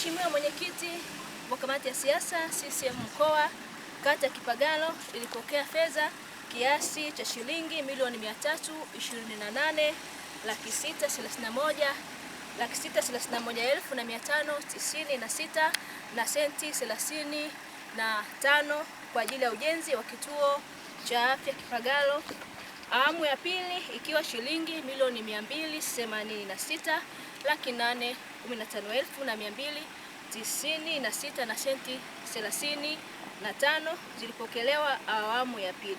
Mheshimiwa Mwenyekiti wa Kamati ya Siasa CCM Mkoa Kata ya Kipagalo ilipokea fedha kiasi cha shilingi milioni 328,631,596 na senti 35 kwa ajili ya ujenzi wa kituo cha afya Kipagalo. Awamu ya pili ikiwa shilingi milioni 286,815,296 na senti 35 zilipokelewa awamu ya pili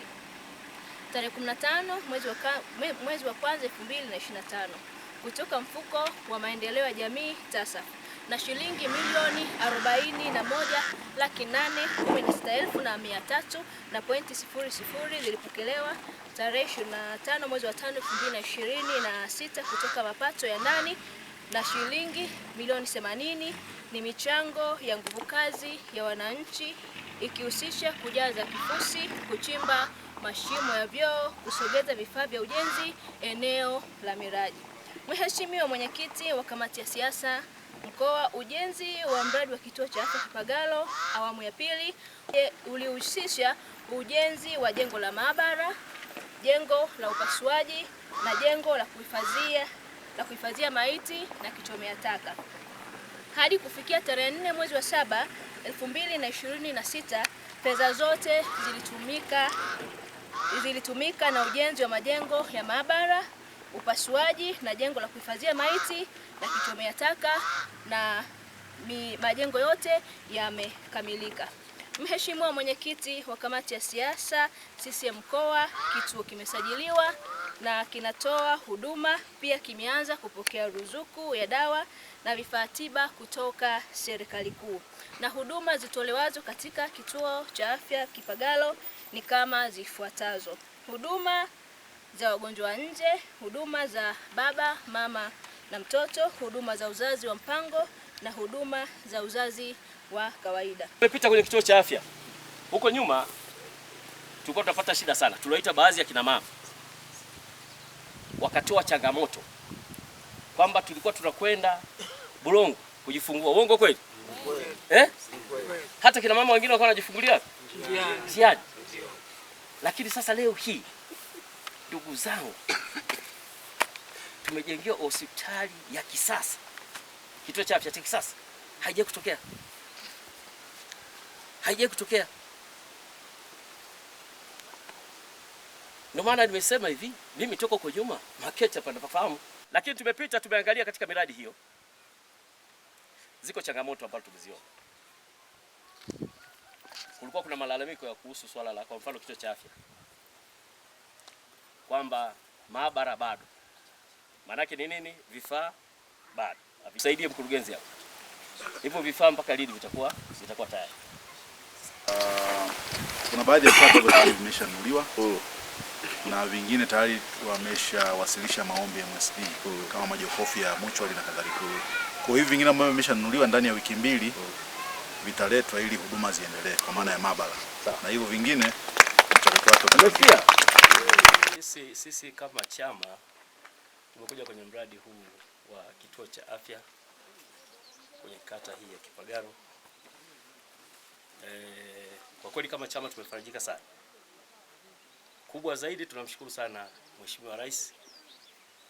tarehe 15 mwezi wa kwanza 2025 kutoka mfuko wa maendeleo ya jamii TASAF, na shilingi milioni 41,116,300 zilipokelewa tarehe 25 mwezi wa 5 2026 kutoka mapato ya ndani, na shilingi milioni 80 ni michango ya nguvu kazi ya wananchi ikihusisha kujaza kifusi, kuchimba mashimo ya vyoo, kusogeza vifaa vya ujenzi eneo la miradi. Mheshimiwa Mwenyekiti wa Kamati ya Siasa Mkoa, ujenzi wa mradi wa kituo cha afya Kipagalo awamu ya pili ulihusisha ujenzi wa jengo la maabara, jengo la upasuaji na jengo la kuhifadhia maiti na kichomea taka. Hadi kufikia tarehe 4 mwezi wa 7 2026, fedha zote zilitumika na ujenzi wa majengo ya maabara, upasuaji na jengo la kuhifadhia maiti na kichomea taka, na majengo yote yamekamilika. Mheshimiwa Mwenyekiti wa Kamati ya Siasa CCM Mkoa, kituo kimesajiliwa na kinatoa huduma, pia kimeanza kupokea ruzuku ya dawa na vifaa tiba kutoka serikali kuu, na huduma zitolewazo katika kituo cha afya Kipagalo ni kama zifuatazo: huduma za wagonjwa nje, huduma za baba, mama na mtoto, huduma za uzazi wa mpango na huduma za uzazi wa kawaida. Tumepita kwenye kituo cha afya. Huko nyuma tulikuwa tunapata shida sana. Tuliwaita baadhi ya kina mama wakatoa changamoto kwamba tulikuwa tunakwenda Bulongo kujifungua. Uongo kweli? Hata kina mama wengine walikuwa wanajifungulia njiani. Lakini sasa leo hii, ndugu zangu, tumejengewa hospitali ya kisasa, kituo cha afya cha kisasa. Haijawahi kutokea. Ndio maana nimesema hivi, mimi toko kwa nyuma market hapa nafahamu, lakini tumepita, tumeangalia katika miradi hiyo, ziko changamoto ambazo tumeziona. Kulikuwa kuna malalamiko ya kuhusu swala la, kwa mfano, kituo cha afya kwamba maabara bado. Maanake ni nini? Vifaa bado. Tusaidie mkurugenzi hapo. Hivyo vifaa mpaka lini vitakuwa tayari? Kuna baadhi ya vifaa tayari vimeshanunuliwa na vingine tayari wameshawasilisha maombi ya MSD kama majokofu ya mutual na kadhalika. Kwa hiyo vingine ambavyo vimeshanunuliwa ndani ya wiki mbili vitaletwa ili huduma ziendelee kwa maana ya maabara. Na hivyo vingine mchakato wake utafikia. Sisi kama chama tumekuja kwenye mradi huu wa kituo cha afya kwenye kata hii ya Kipagalo. Kwa kweli kama chama tumefarijika sana. Kubwa zaidi tunamshukuru sana Mheshimiwa Rais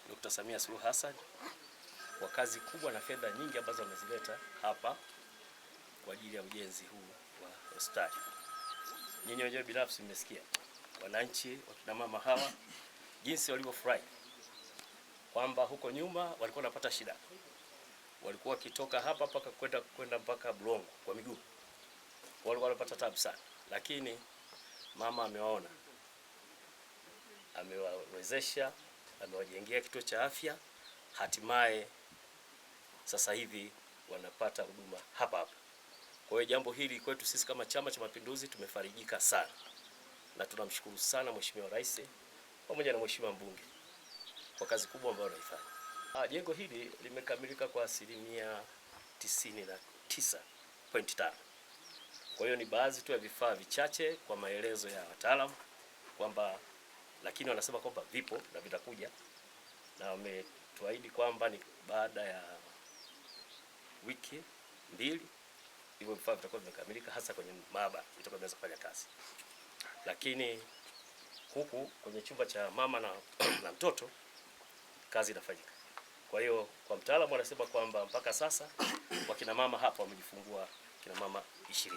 Dr. Samia Suluhu Hassan kwa kazi kubwa na fedha nyingi ambazo amezileta hapa kwa ajili ya ujenzi huu wa hospitali. Nyinyi wenyewe binafsi mmesikia wananchi, wakina mama hawa jinsi walivyofurahi kwamba huko nyuma walikuwa wanapata shida. Walikuwa wakitoka hapa mpaka kwenda mpaka Bulongo kwa miguu. Walikuwa wanapata tabu sana. Lakini mama amewaona, amewawezesha, amewajengea kituo cha afya, hatimaye sasa hivi wanapata huduma hapa. Kwa hiyo jambo hili kwetu sisi kama Chama cha Mapinduzi tumefarijika sana, na tunamshukuru sana Mheshimiwa Rais pamoja na Mheshimiwa Mbunge kwa kazi kubwa ambayo wanaifanya. Jengo hili limekamilika kwa 99.5. Kwa hiyo ni baadhi tu ya vifaa vichache kwa maelezo ya wataalamu kwamba, lakini wanasema kwamba vipo na vitakuja, na wametuahidi kwamba ni baada ya wiki 2, hivyo vifaa vitakuwa vimekamilika, hasa kwenye maabara vitakuwa vinaweza kufanya kazi. Lakini huku kwenye chumba cha mama na mtoto kazi inafanyika. Kwa hiyo kwa mtaalamu anasema kwamba mpaka sasa wakina mama hapa wamejifungua kina mama 20.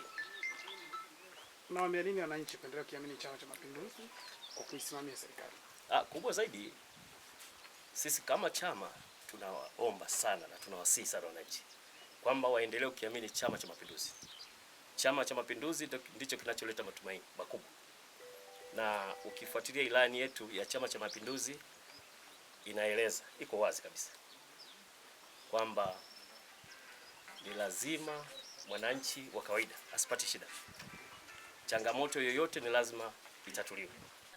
Nawaambia nini wananchi kuendelea kuamini Chama cha Mapinduzi kwa kuisimamia serikali? Kubwa zaidi sisi kama chama tunawaomba sana na tunawasihi sana wananchi kwamba waendelee kuamini Chama cha Mapinduzi. Chama cha Mapinduzi ndicho kinacholeta matumaini makubwa. Na ukifuatilia ilani yetu ya Chama cha Mapinduzi inaeleza, iko wazi kabisa kwamba ni lazima mwananchi wa kawaida asipate shida. Changamoto yoyote ni lazima itatuliwe.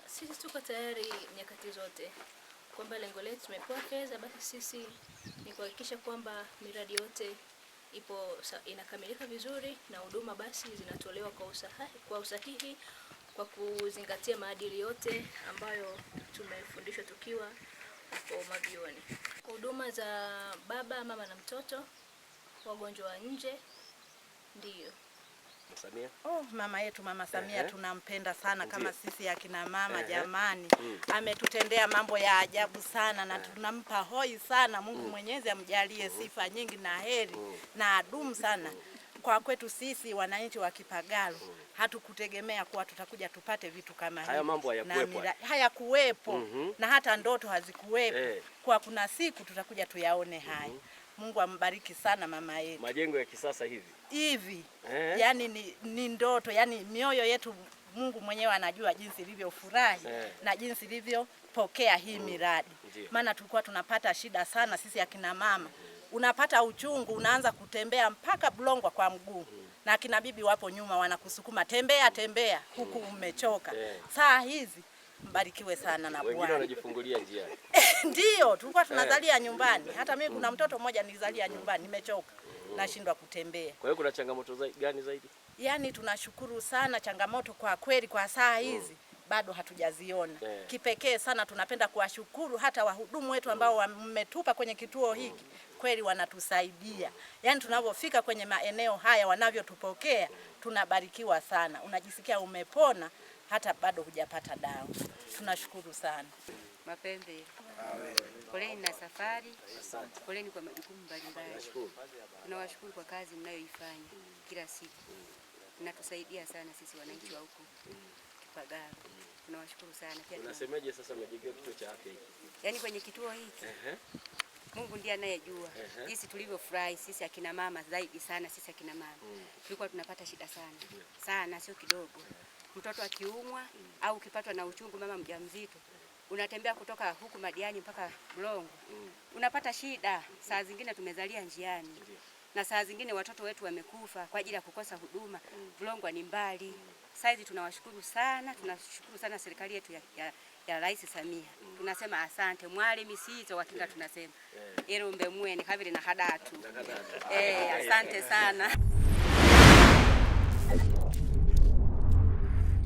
Sisi tuko tayari nyakati zote, kwamba lengo letu tumepewa fedha, basi sisi ni kuhakikisha kwamba miradi yote inakamilika vizuri na huduma basi zinatolewa kwa usahihi kwa kuzingatia maadili yote ambayo tumefundishwa tukiwa huko mavyuoni. Huduma za baba, mama na mtoto, wagonjwa wa nje, ndiyo. Samia. Mama yetu Mama Samia tunampenda sana kama sisi akina mama jamani. Ametutendea mambo ya ajabu sana na tunampa hoi sana. Mungu Mwenyezi amjalie sifa nyingi na heri na adumu sana. Kwa kwetu sisi wananchi wa Kipagalo hatukutegemea kuwa tutakuja tupate vitu kama hivi. Haya mambo hayakuwepo na hata ndoto hazikuwepo. Kwa kuna siku tutakuja tuyaone haya. Mungu ambariki sana mama yetu. Majengo ya kisasa hivi. Yani ni ndoto, yani mioyo yetu Mungu mwenyewe anajua jinsi ilivyofurahi na jinsi ilivyopokea hii miradi. Maana tulikuwa tunapata shida sana sisi akina mama. Unapata uchungu, unaanza kutembea mpaka Bulongwa kwa mguu. Na akina bibi wapo nyuma wanakusukuma tembea huku umechoka. Saa hizi mbarikiwe sana na Bwana. Wengine wanajifungulia njiani. Ndio, tulikuwa tunazalia nyumbani. Hata mimi kuna mtoto mmoja nilizalia nyumbani, nimechoka. Nashindwa kutembea. Kwa hiyo kuna changamoto gani zaidi? Yaani tunashukuru sana, changamoto kwa kweli kwa saa hizi bado hatujaziona. Kipekee sana tunapenda kuwashukuru hata wahudumu wetu ambao wametupa kwenye kituo hiki. Kweli wanatusaidia. Yaani tunapofika kwenye maeneo haya wanavyotupokea, tunabarikiwa sana. Unajisikia umepona hata bado hujapata dawa. Tunashukuru sana. Mapembe. Poleni na safari. Poleni kwa majukumu mbalimbali. Tunawashukuru kwa kazi mnayoifanya kila siku. Mnatusaidia sana sisi wananchi wa huko Kipagalo. Tunawashukuru sana. Pia unasemaje sasa mmejengewa kituo cha afya hiki? Yaani kwenye kituo hiki Mungu ndiye anayejua. Sisi tulivyofurahi sisi akina mama zaidi sana sisi akina mama. Tulikuwa tunapata shida sana. Sana sio kidogo. Mtoto akiumwa au ukipatwa na uchungu mama mjamzito, unatembea kutoka huku Madiani mpaka Bulongwa. Unapata shida. Saa zingine tumezalia njiani. Na saa zingine watoto wetu wamekufa kwa ajili ya kukosa huduma. Bulongwa ni mbali. Saizi tunawashukuru sana serikali yetu ya Rais Samia. Tunasema asante mwali misito wakinga tunasema. Erumbe mwene kabiri na hadatu. Asante sana.